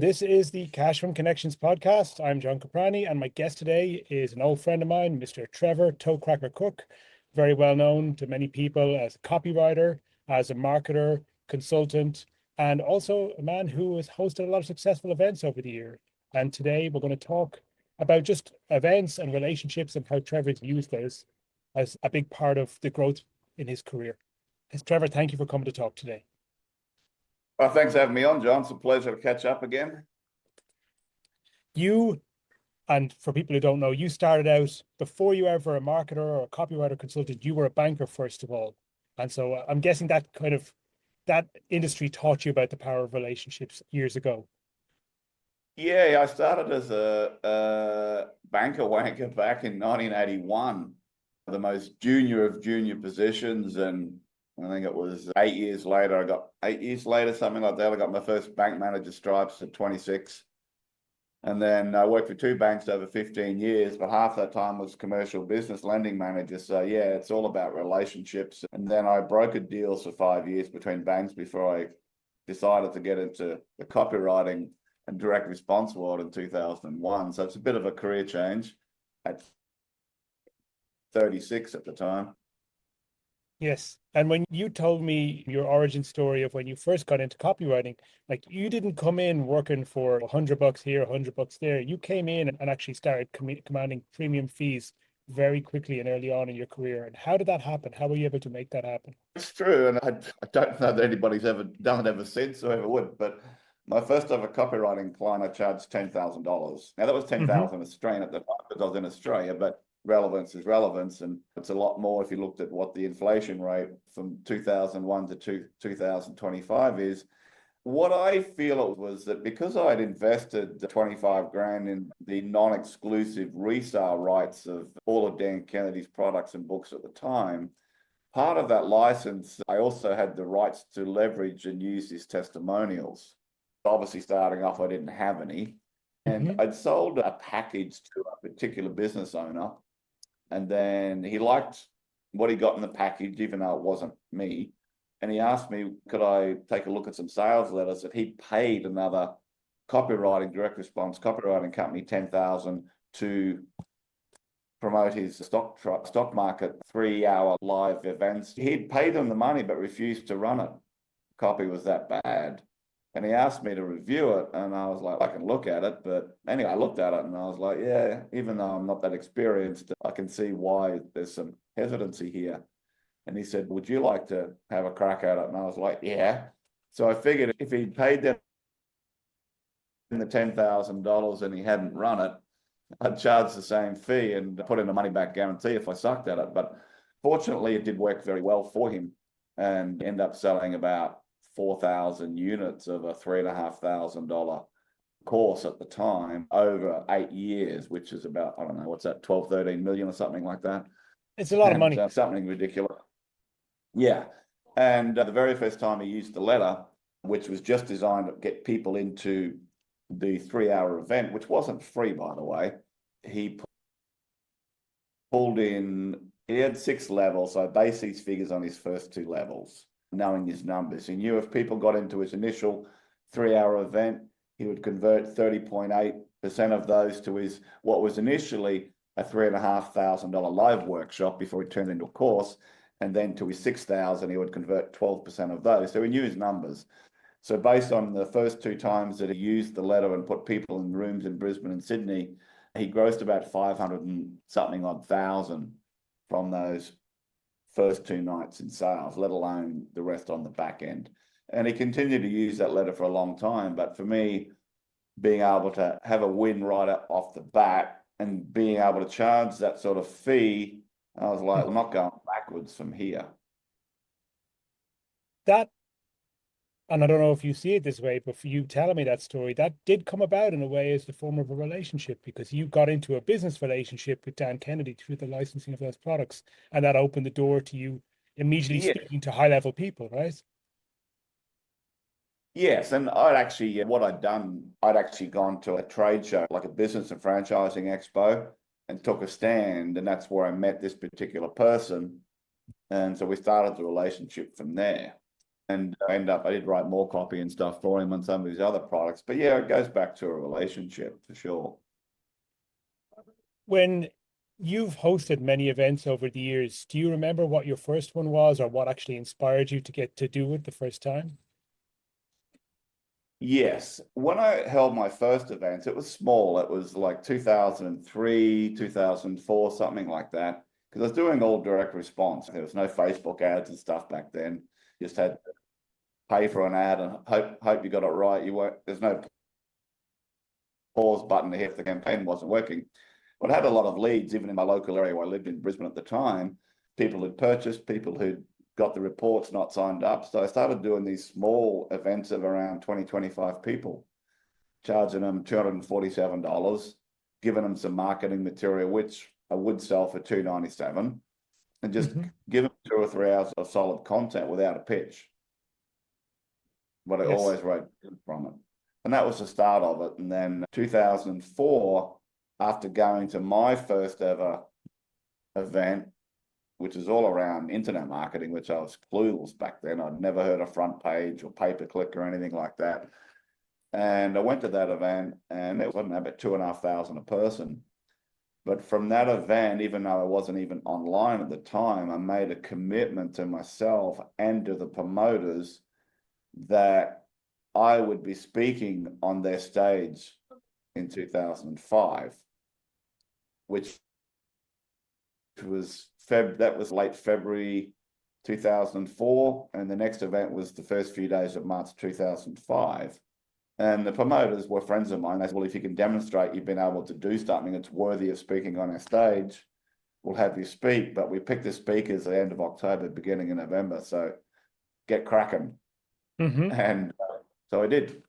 This is the Cash from Connections podcast. I'm John Caprani, and my guest today is an old friend of mine, Mr. Trevor Toecracker Crook, very well known to many people as a copywriter, as a marketer, consultant, and also a man who has hosted a lot of successful events over the year. And today we're going to talk about just events and relationships and how Trevor's used those as a big part of the growth in his career. Trevor, thank you for coming to talk today. Well, thanks for having me on, John. It's a pleasure to catch up again. You, and for people who don't know, you started out before you were ever a marketer or a copywriter consultant, you were a banker first of all. And so I'm guessing that industry taught you about the power of relationships years ago. Yeah, I started as a banker wanker back in 1981, the most junior of junior positions. And I think it was 8 years later, something like that, I got my first bank manager stripes at 26. And then I worked for two banks over 15 years, but half that time was commercial business lending manager. So yeah, it's all about relationships. And then I brokered deals for 5 years between banks before I decided to get into the copywriting and direct response world in 2001. So it's a bit of a career change at 36 at the time. Yes. And when you told me your origin story of when you first got into copywriting, like you didn't come in working for $100 here, $100 there. You came in and actually started commanding premium fees very quickly and early on in your career. And how did that happen? How were you able to make that happen? It's true. And I don't know that anybody's ever done it ever since or ever would, but my first ever copywriting client, I charged $10,000. Now that was 10,000 Australian at the time because I was in Australia, but relevance is relevance, and it's a lot more if you looked at what the inflation rate from 2001 to 2025 is. What I feel it was that because I'd invested 25 grand in the non-exclusive resale rights of all of Dan Kennedy's products and books at the time, part of that license, I also had the rights to leverage and use his testimonials. Obviously, starting off, I didn't have any. And I'd sold a package to a particular business owner. And then he liked what he got in the package, even though it wasn't me. And he asked me, could I take a look at some sales letters that he paid another direct response copywriting company $10,000 to promote his stock market 3-hour live events. He'd paid them the money, but refused to run it. Copy was that bad. And he asked me to review it, and I was like, I can look at it. But anyway, I looked at it, and I was like, yeah, even though I'm not that experienced, I can see why there's some hesitancy here. And he said, would you like to have a crack at it? And I was like, yeah. So I figured if he paid them the $10,000 and he hadn't run it, I'd charge the same fee and put in a money-back guarantee if I sucked at it. But fortunately, it did work very well for him and end up selling about 4,000 units of a $3,500 course at the time over 8 years, which is about, I don't know, what's that, 12, 13 million or something like that. It's a lot of money. Something ridiculous. Yeah. And the very first time he used the letter, which was just designed to get people into the 3-hour event, which wasn't free, by the way, he pulled in, he had 6 levels. So I based these figures on his first 2 levels, knowing his numbers. He knew if people got into his initial 3-hour event, he would convert 30.8% of those to his, what was initially a $3,500 live workshop before he turned into a course. And then to his 6,000, he would convert 12% of those. So he knew his numbers. So based on the first 2 times that he used the letter and put people in rooms in Brisbane and Sydney, he grossed about 500 and something odd thousand from those first 2 nights in sales, let alone the rest on the back end. And he continued to use that letter for a long time. But for me, being able to have a win right off the bat and being able to charge that sort of fee, I was like, I'm not going backwards from here. That, and I don't know if you see it this way, but for you telling me that story, that did come about in a way as the form of a relationship, because you got into a business relationship with Dan Kennedy through the licensing of those products, and that opened the door to you immediately speaking to high-level people, right? Yes, and I'd actually gone to a trade show, like a business and franchising expo, and took a stand, and that's where I met this particular person. And so we started the relationship from there. And I did write more copy and stuff for him on some of his other products. But yeah, it goes back to a relationship for sure. When you've hosted many events over the years, do you remember what your first one was or what actually inspired you to get to do it the first time? Yes. When I held my first event, it was small. It was like 2003, 2004, something like that. Because I was doing all direct response. There was no Facebook ads and stuff back then. You just had to pay for an ad and hope you got it right. There's no pause button if the campaign wasn't working. But I had a lot of leads, even in my local area where I lived in Brisbane at the time. People who'd purchased, people who'd got the reports, not signed up. So I started doing these small events of around 20, 25 people, charging them $247, giving them some marketing material, which I would sell for $297, and just give them 2 or 3 hours of solid content without a pitch. But I always wrote from it. And that was the start of it. And then 2004, after going to my first ever event, which is all around internet marketing, which I was clueless back then. I'd never heard of front page or pay-per-click or anything like that. And I went to that event and it wasn't about 2,500 a person. But from that event, even though I wasn't even online at the time, I made a commitment to myself and to the promoters that I would be speaking on their stage in 2005, which was that was late February 2004, and the next event was the first few days of March 2005. And the promoters were friends of mine. They said, well, if you can demonstrate you've been able to do something that's worthy of speaking on our stage, we'll have you speak. But we picked the speakers at the end of October, beginning of November. So get cracking. And so I did.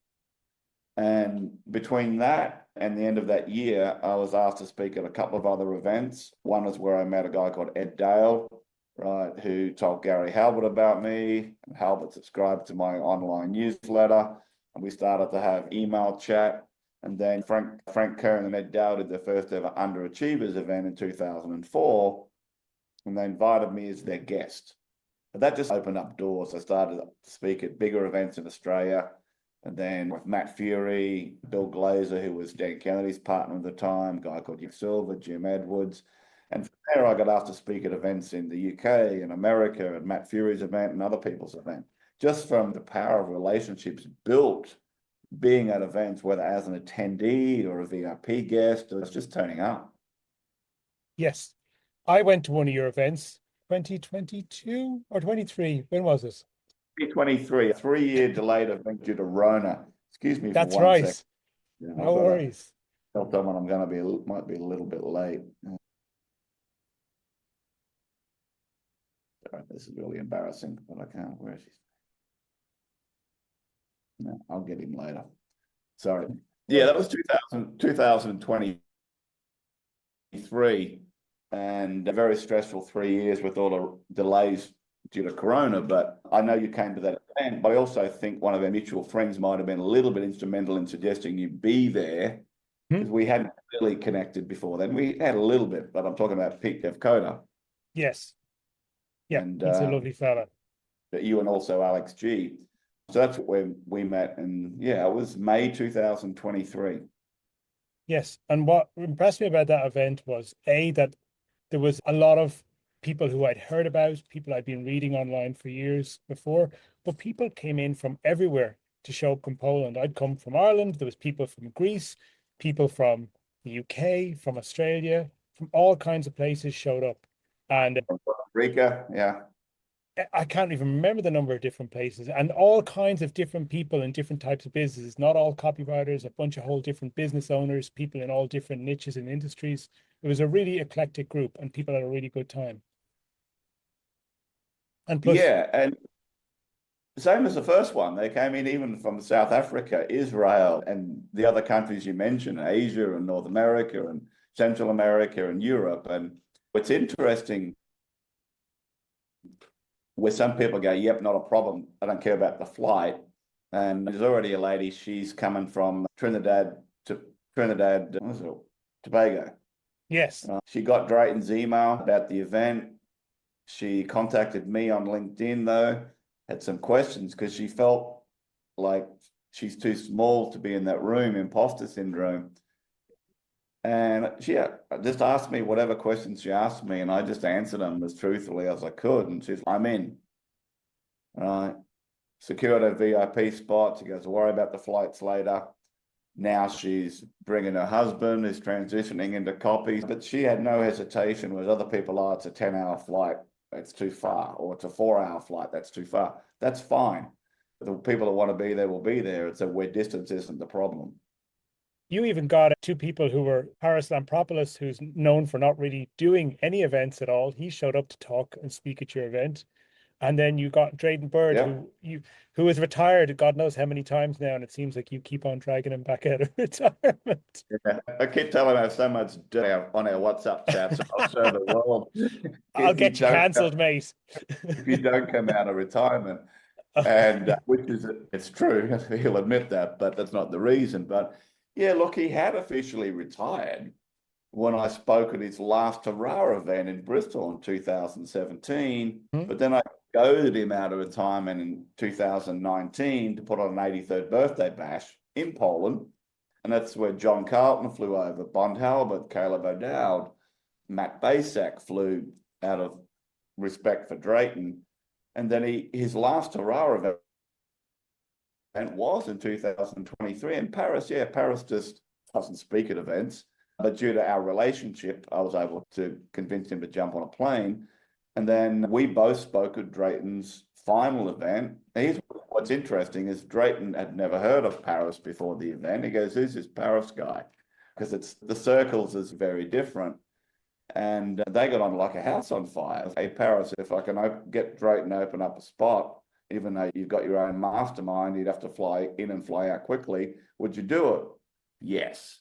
And between that and the end of that year, I was asked to speak at a couple of other events. One was where I met a guy called Ed Dale, right, who told Gary Halbert about me. And Halbert subscribed to my online newsletter. And we started to have email chat. And then Frank Kern and Ed Dale did their first ever Underachievers event in 2004. And they invited me as their guest. But that just opened up doors. I started to speak at bigger events in Australia. And then with Matt Fury, Bill Glazer, who was Dan Kennedy's partner at the time, a guy called Jim Silver, Jim Edwards. And from there, I got asked to speak at events in the UK and America, and Matt Fury's event and other people's event. Just from the power of relationships built being at events, whether as an attendee or a VIP guest, or it's just turning up. Yes. I went to one of your events, 2022 or 23. When was it? 2023, a 3-year delayed event due to Rona. Excuse me for That's one right. second. Yeah, no worries. Tell someone I'm going to be, might be a little bit late. Sorry, this is really embarrassing, but I can't. Where is he? No, I'll get him later. Sorry. Yeah, that was 2023, and a very stressful 3 years with all the delays due to Corona. But I know you came to that event, but I also think one of our mutual friends might have been a little bit instrumental in suggesting you be there, because we hadn't really connected before then. We had a little bit, but I'm talking about Pete Devcoda. Yes. Yeah, and he's a lovely fella. You and also Alex G. So that's when we met, and yeah, it was May 2023. Yes, and what impressed me about that event was that there was a lot of people who I'd heard about, people I'd been reading online for years before, but people came in from everywhere to show up in Poland. I'd come from Ireland, there was people from Greece, people from the UK, from Australia, from all kinds of places showed up. And Rica, yeah. I can't even remember the number of different places, and all kinds of different people in different types of businesses, not all copywriters, a bunch of whole different business owners, people in all different niches and industries. It was a really eclectic group and people had a really good time. And plus, yeah, and same as the first one, they came in even from South Africa, Israel, and the other countries you mentioned, Asia and North America and Central America and Europe. And what's interesting, where some people go, yep, not a problem, I don't care about the flight. And there's already a lady, she's coming from Trinidad, Tobago. yes. She got Drayton's email about the event. She contacted me on LinkedIn, though, had some questions because she felt like she's too small to be in that room, imposter syndrome. And she just asked me whatever questions she asked me, and I just answered them as truthfully as I could. And she's, I'm in. Right. Secured a VIP spot. She goes, worry about the flights later. Now she's bringing her husband, who's transitioning into copy. But she had no hesitation, whereas other people are, it's a 10-hour flight, it's too far. Or it's a 4-hour flight, that's too far. That's fine. The people that want to be there will be there. It's where distance isn't the problem. You even got two people who were Paris Lampropoulos, who's known for not really doing any events at all. He showed up to talk and speak at your event. And then you got Drayton Bird, who is retired, God knows how many times now, and it seems like you keep on dragging him back out of retirement. Yeah. I keep telling him I have so much on our WhatsApp chat, so I'll show the world. I'll get you cancelled, mate. If you don't come out of retirement, and which is, it's true, he'll admit that, but that's not the reason. But yeah, look, he had officially retired when I spoke at his last hurrah event in Bristol in 2017, but then I goaded him out of retirement in 2019 to put on an 83rd birthday bash in Poland. And that's where John Carlton flew over, Bond Halbert, Caleb O'Dowd, Matt Basak flew out of respect for Drayton. And then his last hurrah event was in 2023 in Paris. Yeah, Paris just doesn't speak at events. But due to our relationship, I was able to convince him to jump on a plane. And then we both spoke at Drayton's final event. What's interesting is Drayton had never heard of Paris before the event. He goes, who's this Paris guy? Because the circles is very different. And they got on like a house on fire. Hey, Paris, if I can get Drayton to open up a spot, even though you've got your own mastermind, you'd have to fly in and fly out quickly. Would you do it? Yes.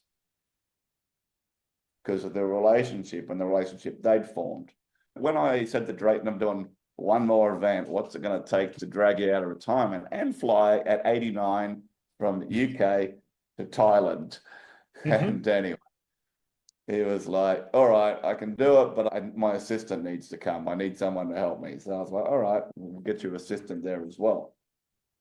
Because of the relationship and the relationship they'd formed. When I said to Drayton, I'm doing one more event, what's it going to take to drag you out of retirement and fly at 89 from the UK to Thailand? And anyway, he was like, all right, I can do it, but my assistant needs to come. I need someone to help me. So I was like, all right, we'll get your assistant there as well.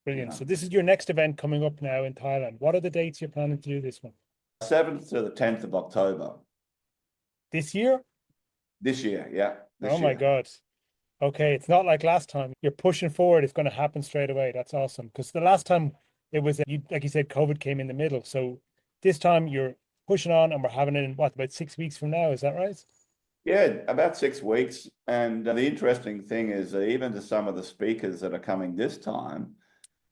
Brilliant. So this is your next event coming up now in Thailand. What are the dates you're planning to do this one? 7th to the 10th of October. This year? This year, yeah. My God. Okay, it's not like last time. You're pushing forward. It's going to happen straight away. That's awesome. Because the last time it was, like you said, COVID came in the middle. So this time you're pushing on, and we're having it in about 6 weeks from now. Is that right? Yeah, about 6 weeks. And the interesting thing is that even to some of the speakers that are coming this time,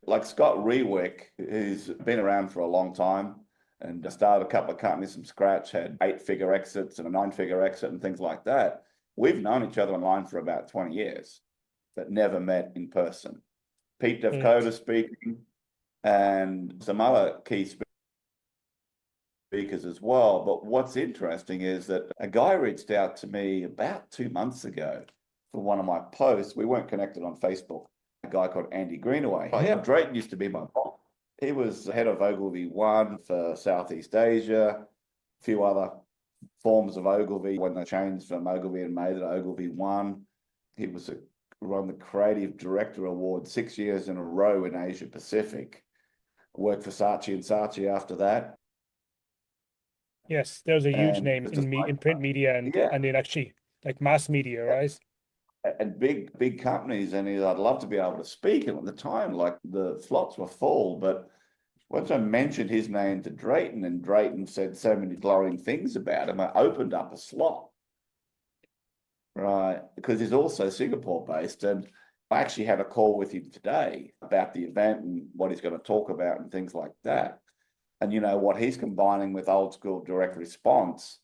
like Scott Rewick, who's been around for a long time and started a couple of companies from scratch, had 8-figure exits and a 9-figure exit and things like that. We've known each other online for about 20 years, but never met in person. Pete Devcoda speaking, and some other key speakers as well. But what's interesting is that a guy reached out to me about 2 months ago for one of my posts. We weren't connected on Facebook. A guy called Andy Greenaway. Oh, yeah, Drayton used to be my boss. He was head of Ogilvy One for Southeast Asia, a few other forms of Ogilvy when they changed from Ogilvy and made it Ogilvy One. He was won the Creative Director Award 6 years in a row in Asia Pacific. Worked for Saatchi and Saatchi after that. Yes, there's a huge name in print media and in actually like mass media, right? And big companies, and I'd love to be able to speak. And at the time, like the slots were full, but once I mentioned his name to Drayton, and Drayton said so many glowing things about him, I opened up a slot, right? Because he's also Singapore-based, and I actually had a call with him today about the event and what he's going to talk about and things like that. And you know what he's combining with old school direct response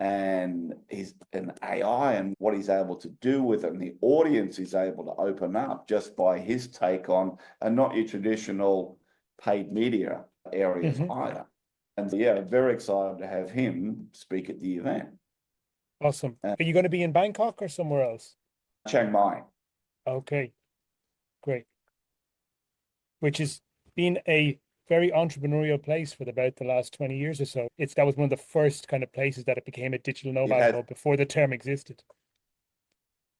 and he's an AI and what he's able to do with it, and the audience he's able to open up just by his take on, and not your traditional paid media areas either. And yeah, very excited to have him speak at the event. Awesome. Are you going to be in Bangkok or somewhere else? Chiang Mai. Okay, great. Which has been a very entrepreneurial place for about the last 20 years or so. That was one of the first kind of places that it became a digital nomad hub before the term existed.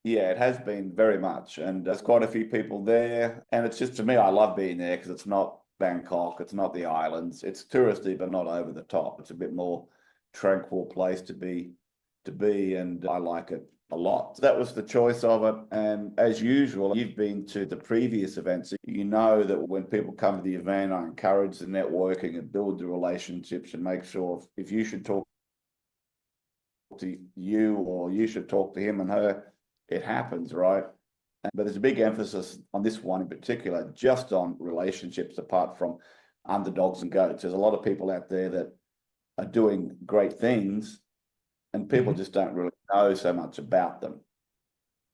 Yeah, it has been very much. And there's quite a few people there. And it's just, to me, I love being there because it's not Bangkok, it's not the islands. It's touristy, but not over the top. It's a bit more tranquil place to be, and I like it a lot. So that was the choice of it. And as usual, you've been to the previous events. So you know that when people come to the event, I encourage the networking and build the relationships and make sure if you should talk to you or you should talk to him and her, it happens, right? But there's a big emphasis on this one in particular, just on relationships apart from underdogs and goats. There's a lot of people out there that are doing great things and people just don't really know so much about them.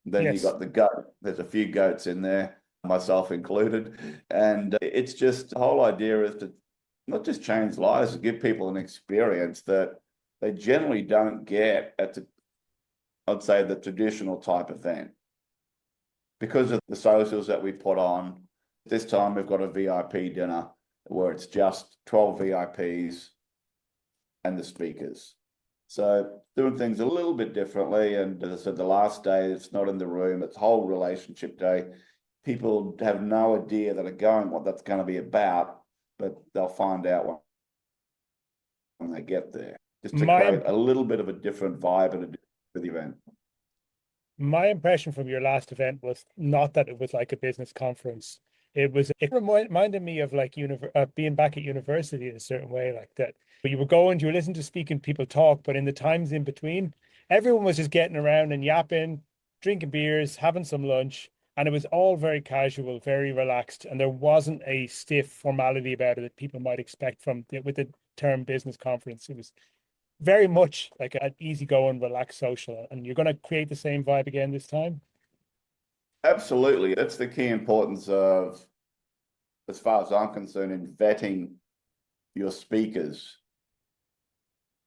Then you Yes. got the goat. There's a few goats in there, myself included. And it's just the whole idea is to not just change lives, to give people an experience that they generally don't get at the, I'd say, the traditional type event. Because of the socials that we put on, this time we've got a VIP dinner where it's just 12 VIPs and the speakers. So doing things a little bit differently. And as I said, the last day, it's not in the room, it's whole relationship day. People have no idea that are going what that's going to be about, but they'll find out when they get there. Just to create a little bit of a different vibe for the event. My impression from your last event was not that it was like a business conference. It reminded me of like being back at university in a certain way, like that. But you were listening to speaking people talk, but in the times in between, everyone was just getting around and yapping, drinking beers, having some lunch, and it was all very casual, very relaxed, and there wasn't a stiff formality about it that people might expect with the term business conference. It was very much like an easygoing, relaxed social. And you're going to create the same vibe again this time? Absolutely. That's the key importance of, as far as I'm concerned, in vetting your speakers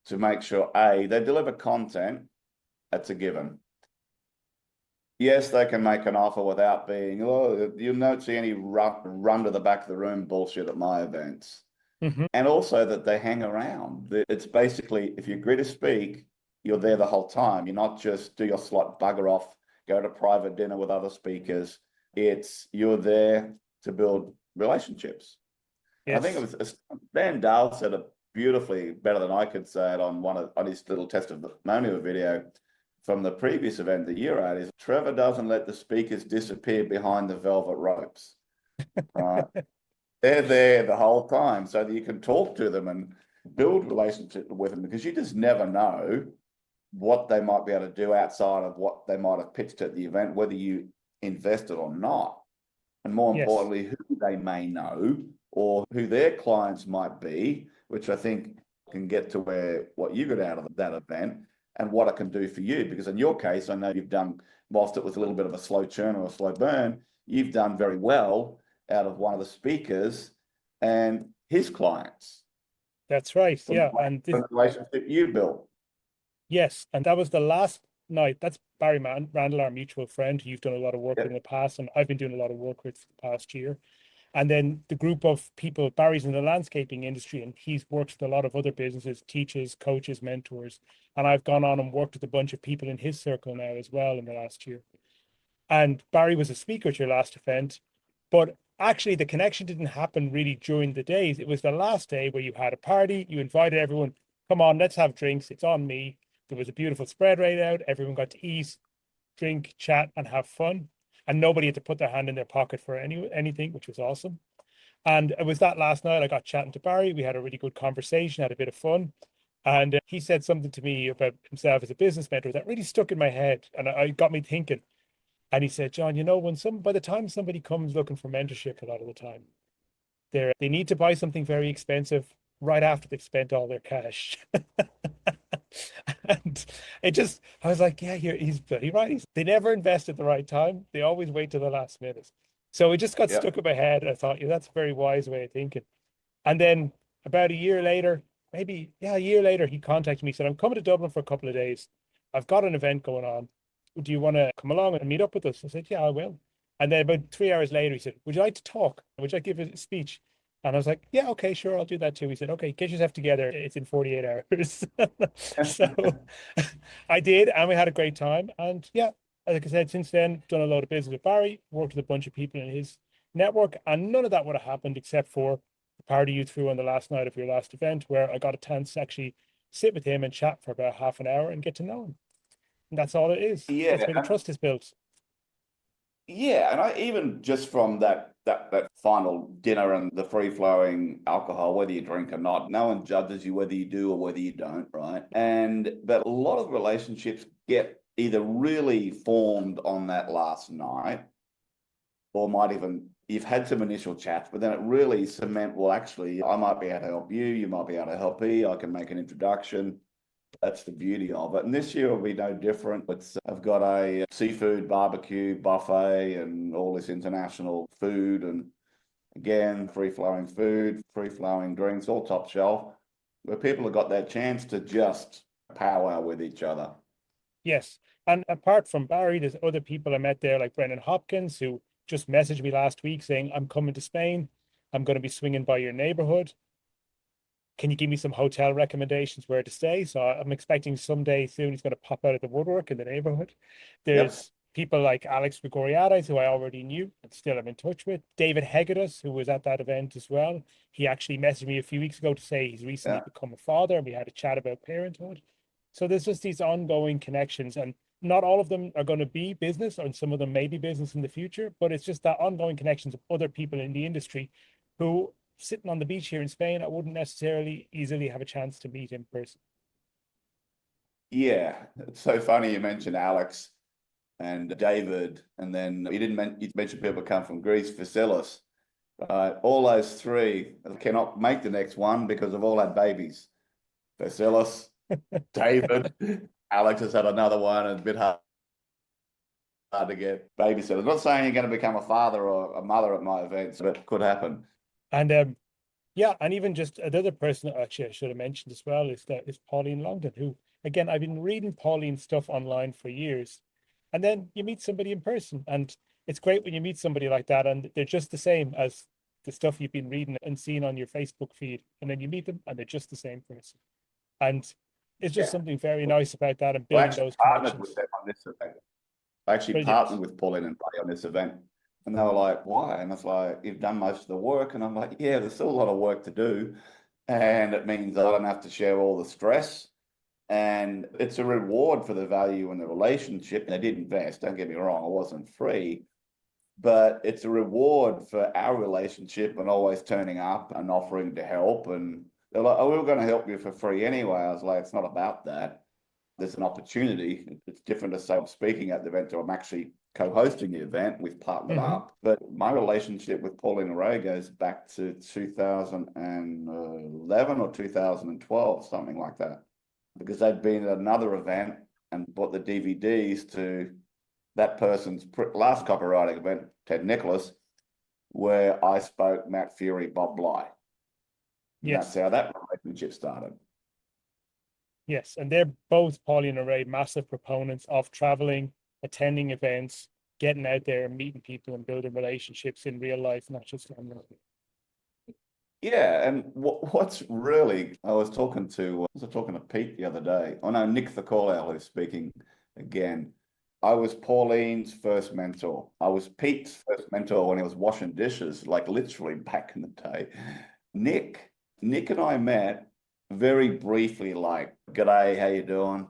to make sure, A, they deliver content. That's a given. Yes, they can make an offer without being, oh, you'll not see any run to the back of the room bullshit at my events. And also that they hang around. It's basically, if you agree to speak, you're there the whole time. You're not just do your slot, bugger off, go to private dinner with other speakers. You're there to build relationships. Yes. I think it was Dan Dahl said it beautifully, better than I could say it on his little testimonial video from the previous event that you're at, is Trevor doesn't let the speakers disappear behind the velvet ropes. Right. They're there the whole time so that you can talk to them and build relationship with them, because you just never know what they might be able to do outside of what they might have pitched at the event, whether you invested or not. And more importantly, who they may know or who their clients might be, which I think can get to what you got out of that event and what it can do for you. Because in your case, I know you've done, whilst it was a little bit of a slow churn or a slow burn, you've done very well out of one of the speakers and his clients. That's right. Yeah. And the relationship you built. Yes. And that was the last night. That's Barry Randall, our mutual friend, who you've done a lot of work with in the past. And I've been doing a lot of work with the past year. And then the group of people, Barry's in the landscaping industry, and he's worked with a lot of other businesses, teaches, coaches, mentors. And I've gone on and worked with a bunch of people in his circle now as well in the last year. And Barry was a speaker at your last event, but actually the connection didn't happen really during the days. It was the last day where you had a party, you invited everyone, come on, let's have drinks, it's on me. There was a beautiful spread right out, everyone got to eat, drink, chat, and have fun. And nobody had to put their hand in their pocket for anything, which was awesome. And it was that last night I got chatting to Barry. We had a really good conversation, had a bit of fun. And he said something to me about himself as a business mentor that really stuck in my head. And it got me thinking. And he said, John, by the time somebody comes looking for mentorship, a lot of the time, they need to buy something very expensive right after they've spent all their cash. And I was like, yeah, he's bloody right. They never invest at the right time. They always wait till the last minute. So it just got stuck in my head. I thought, yeah, that's a very wise way of thinking. And then about a year later, he contacted me, said, I'm coming to Dublin for a couple of days. I've got an event going on. Do you want to come along and meet up with us? I said, yeah, I will. And then about 3 hours later, he said, would you like to talk? Would you like to give a speech? And I was like, yeah, okay, sure, I'll do that too. He said, okay, get yourself together. It's in 48 hours. So I did, and we had a great time. And yeah, like I said, since then, done a lot of business with Barry, worked with a bunch of people in his network, and none of that would have happened except for the party you threw on the last night of your last event, where I got a chance to actually sit with him and chat for about half an hour and get to know him. And that's all it is. That's Yeah, where the trust is built. yeah, and I even just from that final dinner and the free flowing alcohol, whether you drink or not, no one judges you whether you do or whether you don't, right? And but a lot of relationships get either really formed on that last night, or might even you've had some initial chats, but then it really cement, well, actually, I might be able to help you, you might be able to help me, I can make an introduction. That's the beauty of it. And this year will be no different. I've got a seafood barbecue buffet and all this international food. And again, free flowing food, free flowing drinks, all top shelf, where people have got that chance to just powwow with each other. Yes. And apart from Barry, there's other people I met there, like Brendan Hopkins, who just messaged me last week saying, I'm coming to Spain. I'm going to be swinging by your neighborhood. Can you give me some hotel recommendations where to stay? So I'm expecting someday soon he's going to pop out of the woodwork in the neighborhood. Yep. There's people like Alex Grigoriades, who I already knew and still am in touch with. David Hegedus, who was at that event as well. He actually messaged me a few weeks ago to say he's recently become a father, and we had a chat about parenthood. So there's just these ongoing connections, and not all of them are going to be business, and some of them may be business in the future, but it's just that ongoing connections of other people in the industry who, sitting on the beach here in Spain, I wouldn't necessarily easily have a chance to meet in person. Yeah. It's so funny you mentioned Alex and David, and then you mentioned people come from Greece, Vasilis. All those three cannot make the next one because they've all had babies. Vasilis, David, Alex has had another one, and a bit hard to get babysitters. I'm not saying you're going to become a father or a mother at my events, but it could happen. And yeah, and even just another person actually I should have mentioned as well is Pauline Longdon, who, again, I've been reading Pauline's stuff online for years, and then you meet somebody in person, and it's great when you meet somebody like that, and they're just the same as the stuff you've been reading and seeing on your Facebook feed, and then you meet them and they're just the same person, and it's just Yeah. something very nice about that and I building actually those partnered connections. with them on this event. I actually Brilliant. partnered with Pauline and Ray on this event. And they were like, why? And it's like, you've done most of the work. And I'm like, yeah, there's still a lot of work to do. And it means I don't have to share all the stress. And it's a reward for the value in the relationship. They did invest, don't get me wrong, it wasn't free. But it's a reward for our relationship and always turning up and offering to help. And they're like, oh, we were going to help you for free anyway. I was like, it's not about that. There's an opportunity. It's different to say I'm speaking at the event or I'm actually co-hosting the event. We've partnered up. But my relationship with Pauline and Ray goes back to 2011 or 2012, something like that. Because they'd been at another event and bought the DVDs to that person's last copywriting event, Ted Nicholas, where I spoke Matt Fury, Bob Bly. Yes. That's how that relationship started. Yes, and they're both, Pauline and Ray, massive proponents of traveling, attending events, getting out there and meeting people and building relationships in real life, not just online. Yeah, and what's really, I was talking to Pete the other day. Oh no, Nick the Call Owl who's speaking again. I was Pauline's first mentor. I was Pete's first mentor when he was washing dishes, like literally back in the day. Nick and I met very briefly, like, g'day, how you doing?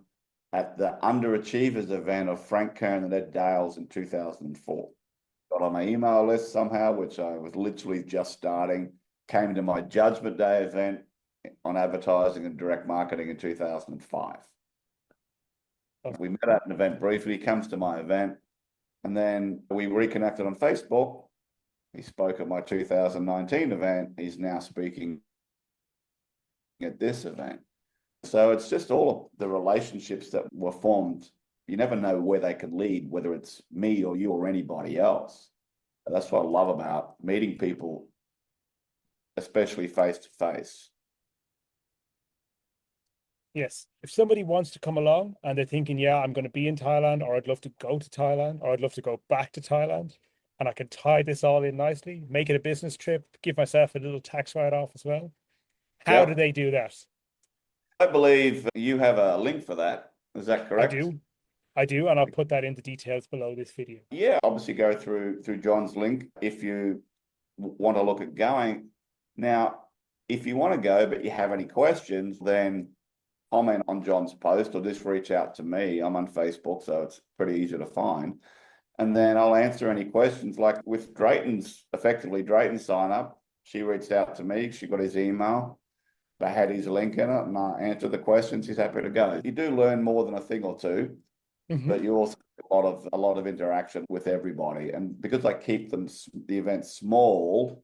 At the Underachievers event of Frank Kern and Ed Dales in 2004. Got on my email list somehow, which I was literally just starting. Came to my Judgment Day event on advertising and direct marketing in 2005. We met at an event briefly. He comes to my event, and then we reconnected on Facebook. He spoke at my 2019 event. He's now speaking at this event. So it's just all of the relationships that were formed. You never know where they could lead, whether it's me or you or anybody else. That's what I love about meeting people, especially face to face. Yes. If somebody wants to come along and they're thinking, yeah, I'm going to be in Thailand, or I'd love to go to Thailand, or I'd love to go back to Thailand, and I can tie this all in nicely, make it a business trip, give myself a little tax write-off as well. How do they do that? I believe you have a link for that. Is that correct? I do. I do, and I'll put that in the details below this video. Yeah, obviously go through John's link if you want to look at going. Now, if you want to go but you have any questions, then comment on John's post or just reach out to me. I'm on Facebook, so it's pretty easy to find. And then I'll answer any questions. Like with Drayton's sign up, she reached out to me. She got his email. I had his link in it and I answered the questions. He's happy to go. You do learn more than a thing or two, but you also have a lot of interaction with everybody. And because I keep the events small,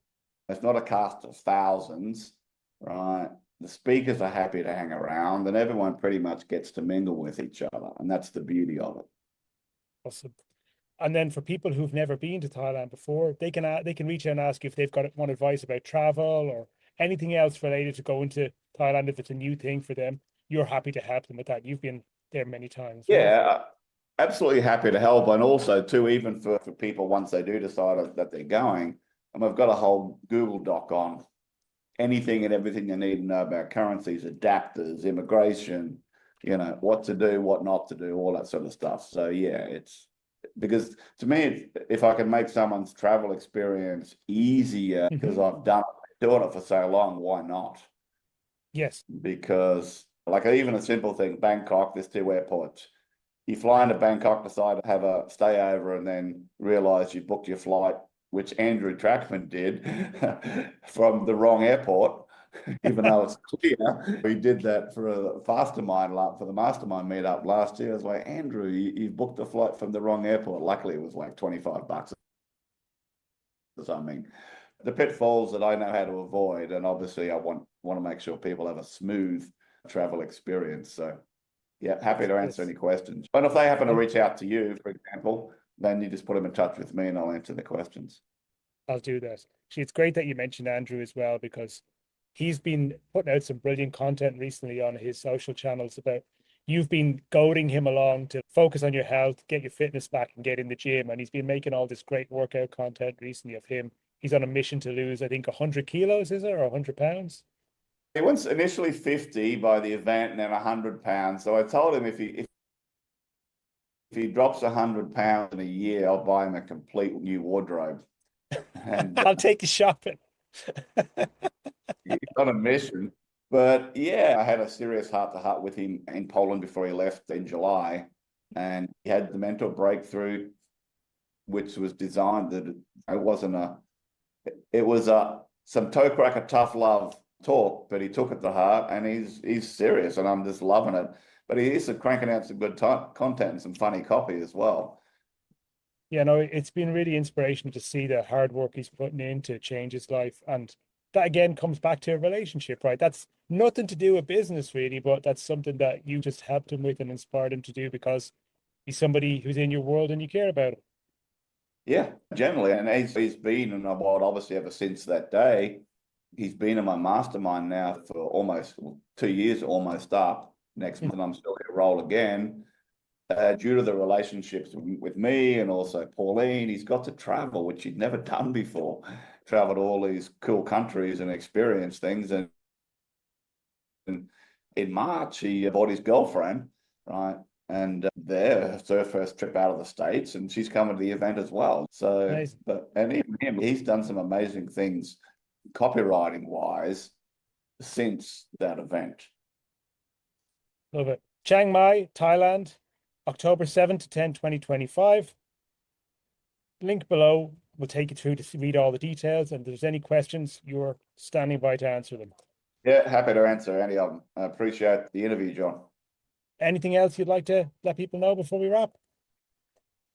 it's not a cast of thousands, right? The speakers are happy to hang around and everyone pretty much gets to mingle with each other. And that's the beauty of it. Awesome. And then for people who've never been to Thailand before, they can reach out and ask if they've got one advice about travel or anything else related to going to Thailand. If it's a new thing for them, you're happy to help them with that. You've been there many times. Yeah, absolutely happy to help. And also too, even for people, once they do decide that they're going, and I've got a whole Google Doc on anything and everything you need to know about currencies, adapters, immigration, what to do, what not to do, all that sort of stuff. So yeah, it's because to me, if I can make someone's travel experience easier, because I've doing it for so long, why not? Yes. Because like even a simple thing, Bangkok, there's 2 airports. You fly into Bangkok, decide to have a stay over, and then realize you booked your flight, which Andrew Trackman did, from the wrong airport, even though it's clear. We did that for the mastermind meetup last year. I was like, Andrew, you booked a flight from the wrong airport. Luckily, it was like $25 or something. The pitfalls that I know how to avoid, and obviously I want to make sure people have a smooth travel experience. So yeah, happy to answer any questions. But if they happen to reach out to you, for example, then you just put them in touch with me and I'll answer the questions. I'll do that. Actually, it's great that you mentioned Andrew as well, because he's been putting out some brilliant content recently on his social channels about you've been goading him along to focus on your health, get your fitness back and get in the gym. And he's been making all this great workout content recently of him. He's on a mission to lose, I think, 100 kilos, is it, or 100 pounds? He was initially 50 by the event and then 100 pounds. So I told him if he drops 100 pounds in a year, I'll buy him a complete new wardrobe. And I'll take you shopping. he's on a mission. But yeah, I had a serious heart-to-heart with him in Poland before he left in July. And he had the mental breakthrough, which was designed that it was some Toecracker tough love talk, but he took it to heart and he's serious and I'm just loving it. But he is cranking out some good content and some funny copy as well. Yeah, no, it's been really inspirational to see the hard work he's putting in to change his life. And that again comes back to a relationship, right? That's nothing to do with business really, but that's something that you just helped him with and inspired him to do because he's somebody who's in your world and you care about him. Yeah, generally. And he's been in my world obviously ever since that day. He's been in my mastermind now for almost 2 years, almost up. Next month, I'm still here to roll again. Due to the relationships with me and also Pauline, he's got to travel, which he'd never done before. Travel to all these cool countries and experience things. And in March, he bought his girlfriend, right? And it's her first trip out of the States, and she's coming to the event as well. So, Amazing. and even he's done some amazing things copywriting wise since that event. Love it. Chiang Mai, Thailand, October 7 to 10, 2025. Link below will take you through to read all the details. And if there's any questions, you're standing by to answer them. Yeah, happy to answer any of them. I appreciate the interview, John. Anything else you'd like to let people know before we wrap?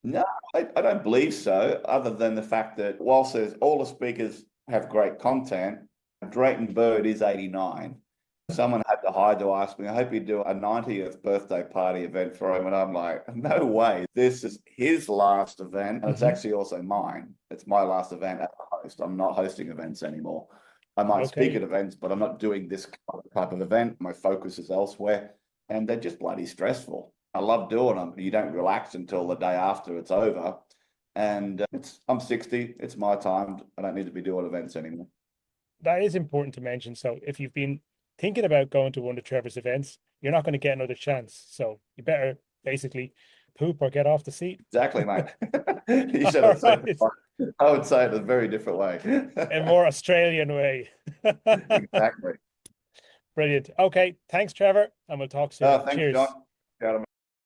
No, I don't believe so, other than the fact that whilst all the speakers have great content, Drayton Bird is 89. Someone had to hide to ask me, I hope you do a 90th birthday party event for him. And I'm like, no way. This is his last event. And it's actually also mine. It's my last event as a host. I'm not hosting events anymore. I might speak at events, but I'm not doing this type of event. My focus is elsewhere. And they're just bloody stressful. I love doing them. You don't relax until the day after it's over. And I'm 60. It's my time. I don't need to be doing events anymore. That is important to mention. So if you've been thinking about going to one of Trevor's events, you're not going to get another chance. So you better basically poop or get off the seat? Exactly, mate. You said All it so right. I would say it a very different way. A more Australian way. Exactly. Brilliant. Okay. Thanks, Trevor. And we'll talk soon. Thanks, Cheers. John.